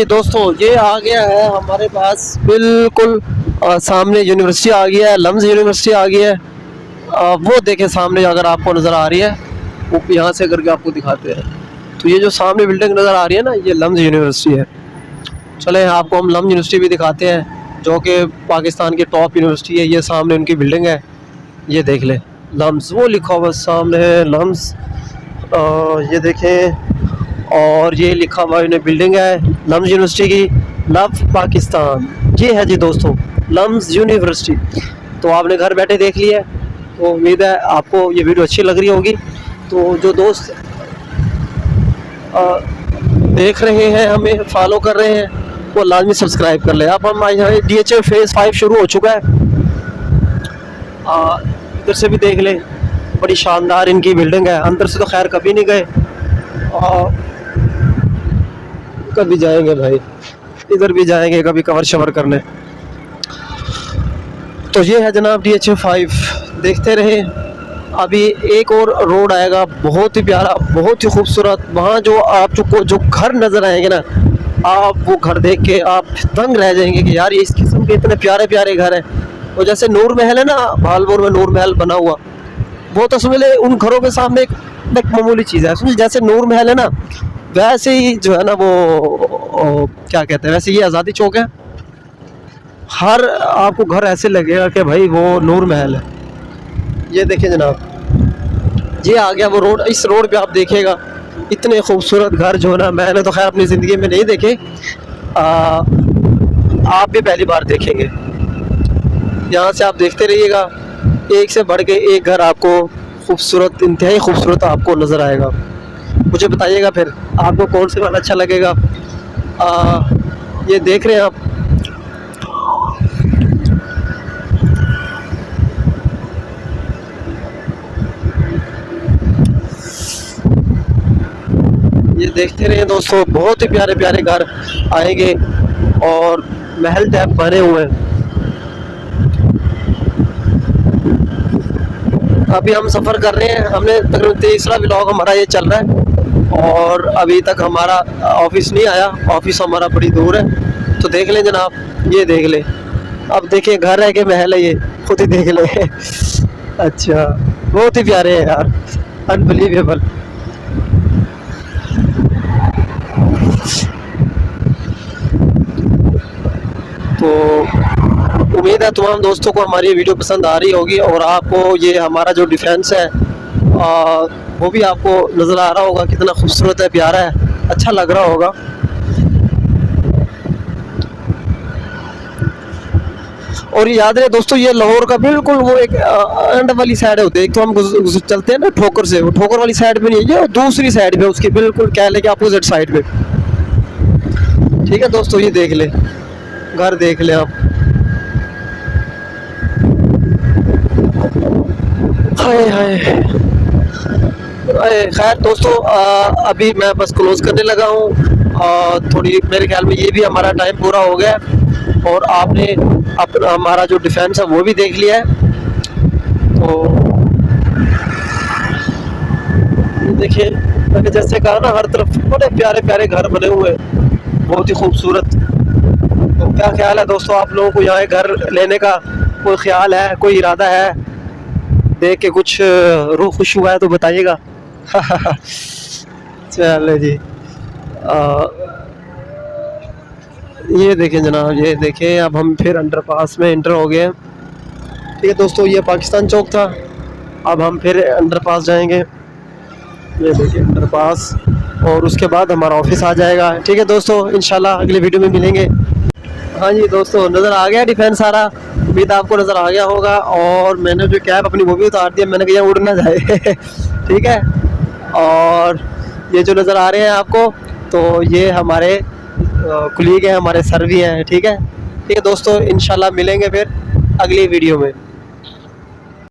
जी दोस्तों, ये आ गया है हमारे पास बिल्कुल सामने यूनिवर्सिटी आ गया है, लम्स यूनिवर्सिटी आ गया है। वो देखें सामने अगर आपको नज़र आ रही है, वो यहाँ से करके आपको दिखाते हैं। तो ये जो सामने बिल्डिंग नज़र आ रही है ना, ये लम्स यूनिवर्सिटी है। चले आपको हम लम्स यूनिवर्सिटी भी दिखाते हैं, जो कि पाकिस्तान की टॉप यूनिवर्सिटी है। ये सामने उनकी बिल्डिंग है, ये देख लें, लम्स वो लिखा हुआ सामने है लम्स, ये देखें। और ये लिखा हुआ इन्हें बिल्डिंग है लम्स यूनिवर्सिटी की, लव पाकिस्तान। ये है जी दोस्तों लम्स यूनिवर्सिटी। तो आपने घर बैठे देख लिया है, तो उम्मीद है आपको ये वीडियो अच्छी लग रही होगी। तो जो दोस्त देख रहे हैं, हमें फॉलो कर रहे हैं, वो लाजमी सब्सक्राइब कर ले। अब हम DHA फेज़ 5 शुरू हो चुका है। इधर से भी देख लें, बड़ी शानदार इनकी बिल्डिंग है। अंदर से तो खैर कभी नहीं गए, कभी जाएंगे भाई, इधर भी जाएंगे कभी कवर शवर करने। तो ये है जनाब DHA 5, देखते रहे। अभी एक और रोड आएगा, बहुत ही प्यारा, बहुत ही खूबसूरत। वहाँ जो आपको जो घर नज़र आएंगे ना, आप वो घर देख के आप दंग रह जाएंगे कि यार ये इस किस्म के इतने प्यारे प्यारे घर हैं। और जैसे नूर महल है ना, भालपुर में नूर महल बना हुआ, वो तो समझ ले उन घरों के सामने एक मामूली चीज़ है। समझ, जैसे नूर महल है ना, वैसे ही जो है ना वो क्या कहते हैं, वैसे ये आज़ादी चौक है। हर आपको घर ऐसे लगेगा कि भाई वो नूर महल है। ये देखिए जनाब, ये आ गया वो रोड। इस रोड पे आप देखिएगा इतने खूबसूरत घर जो ना, मैंने तो खैर अपनी ज़िंदगी में नहीं देखे, आप भी पहली बार देखेंगे। यहाँ से आप देखते रहिएगा, एक से बढ़ के एक घर आपको खूबसूरत, इंतहाई खूबसूरत आपको नज़र आएगा। मुझे बताइएगा फिर आपको कौन से वाला अच्छा लगेगा। ये देख रहे हैं आप, ये देखते रहे दोस्तों, बहुत ही प्यारे प्यारे घर आएंगे और महल टाइप बने हुए हैं। अभी हम सफ़र कर रहे हैं, हमने तकरीबन तीसरा व्लॉग हमारा ये चल रहा है और अभी तक हमारा ऑफिस नहीं आया। ऑफिस हमारा बड़ी दूर है। तो देख लें जनाब, ये देख लें। अब देखिए घर है कि महल है, ये खुद ही देख लें। अच्छा, बहुत ही प्यारे हैं यार, अनबिलीवेबल। तो उम्मीद है तमाम दोस्तों को हमारी वीडियो पसंद आ रही होगी और आपको ये हमारा जो डिफेंस है वो भी आपको नज़र आ रहा होगा, कितना खूबसूरत है, प्यारा है, अच्छा लग रहा होगा। और याद रहे दोस्तों, ये लाहौर का बिल्कुल वो एक एंड वाली साइड होती है। एक तो हम चलते हैं ना ठोकर से, वो ठोकर वाली साइड पे नहीं है, ये दूसरी साइड पे, उसकी बिल्कुल कह लें कि अपोजिट साइड पे। ठीक है दोस्तों, ये देख ले, घर देख ले आप। हाय हाय, खैर दोस्तों, अभी मैं बस क्लोज करने लगा हूँ। थोड़ी मेरे ख्याल में ये भी हमारा टाइम पूरा हो गया और आपने अपना हमारा जो डिफेंस है वो भी देख लिया है। तो देखिए, मैंने जैसे कहा ना, हर तरफ बड़े प्यारे प्यारे घर बने हुए, बहुत ही खूबसूरत। तो क्या ख्याल है दोस्तों, आप लोगों को यहाँ घर लेने का कोई ख्याल है, कोई इरादा है? देख के कुछ रूह खुश हुआ है तो बताइएगा। चले जी, ये देखें जनाब, ये देखें, अब हम फिर अंडरपास में इंटर हो गए हैं। ठीक है दोस्तों, ये पाकिस्तान चौक था, अब हम फिर अंडरपास जाएंगे। ये देखिए अंडरपास, और उसके बाद हमारा ऑफिस आ जाएगा। ठीक है दोस्तों, इंशाल्लाह अगले वीडियो में मिलेंगे। हाँ जी दोस्तों, नज़र आ गया डिफेंस सारा, उम्मीद आपको नज़र आ गया होगा। और मैंने जो कैब अपनी वो भी उतार दिया, मैंने कहा उड़ ना जाए। ठीक है, और ये जो नज़र आ रहे हैं आपको, तो ये हमारे कुलीग हैं, हमारे सर भी हैं। ठीक है, ठीक है दोस्तों, इंशाल्लाह मिलेंगे फिर अगली वीडियो में।